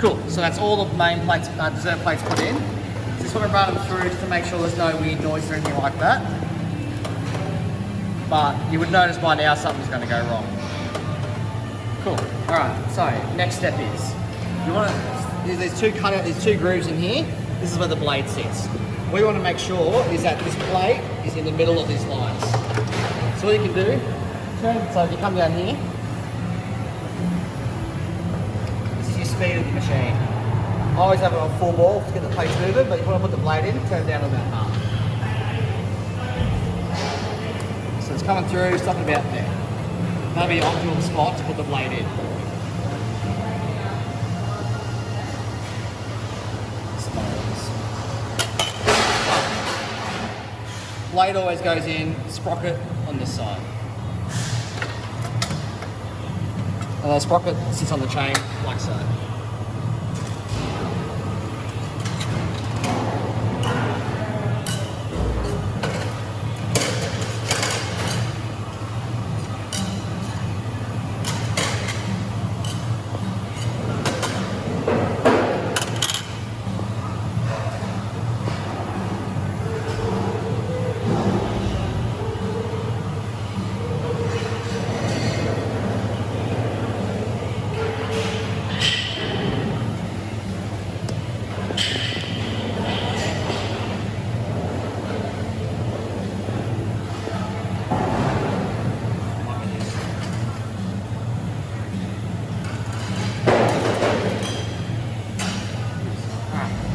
Cool, so that's all the main plates, dessert plates put in. Just want to run them through just to make sure there's no weird noise or anything like that. But you would notice by now something's going to go wrong. Cool. All right. So next step is you want to. There's two grooves in here. This is where the blade sits. What you want to make sure is that this plate is in the middle of these lines. So what you can do, so if you come down here, this is your speed of the machine. I always have it on full ball to get the plates moving, but if you want to put the blade in, turn it down to about half. So it's coming through, stopping about there. That'll be the optimal spot to put the blade in. Blade always goes in, sprocket on this side. And the sprocket sits on the chain like so.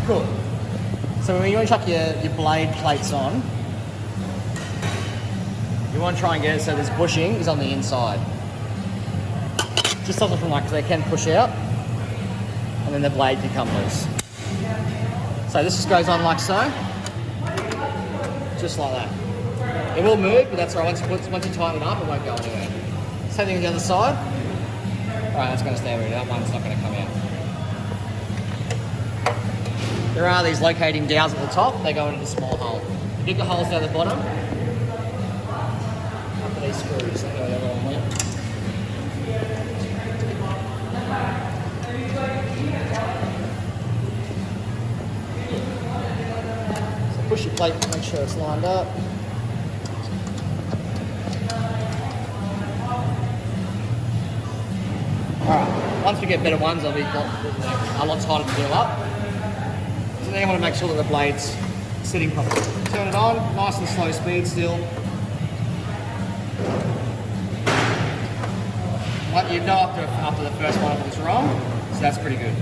Cool. So when you want to chuck your blade plates on, you want to try and get it so this bushing is on the inside. Just stops it from because they can push out and then the blade can come loose. So this just goes on like so, just like that. It will move, but that's all right. Once you tighten it up, it won't go anywhere. Same thing on the other side. All right, that's going to stay where it is. That one's not going to come out. There are these locating dowels at the top, they go into the small hole. The bigger holes down the bottom, after these screws, they go the other one there. So push your plate, make sure it's lined up. Alright, once we get better ones, they'll be a lot tighter to do up. So then you want to make sure that the blade's sitting properly. Turn it on, nice and slow speed still. But you know after the first one if it's wrong, so that's pretty good.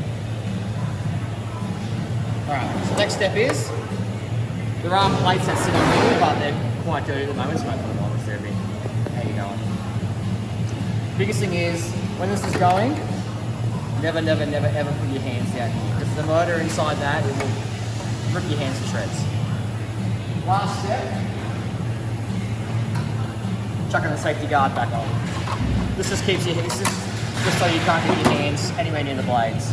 Alright, so next step is, there are plates that sit on here, but they're quite dirty at the moment, so I put them on instead of me. How you going? Biggest thing is, when this is going, never ever put your hands down here. Because the motor inside that, it will rip your hands to shreds. Last step, chucking the safety guard back on. This just keeps you, just so you can't get your hands anywhere near the blades.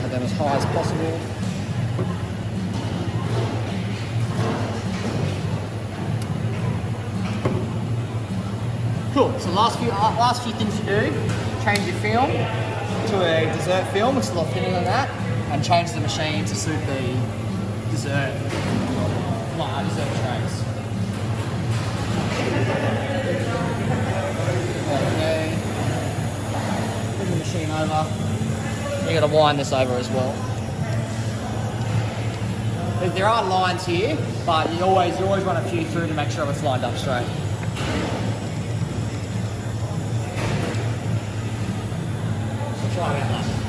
Them as high as possible. Cool, so last few things to do, change your film to a dessert film, which is a lot thinner than that, and change the machine to suit the dessert trays. Okay, bring the machine over. You got to wind this over as well. There are lines here, but you always run a few through to make sure it's lined up straight. So try that one.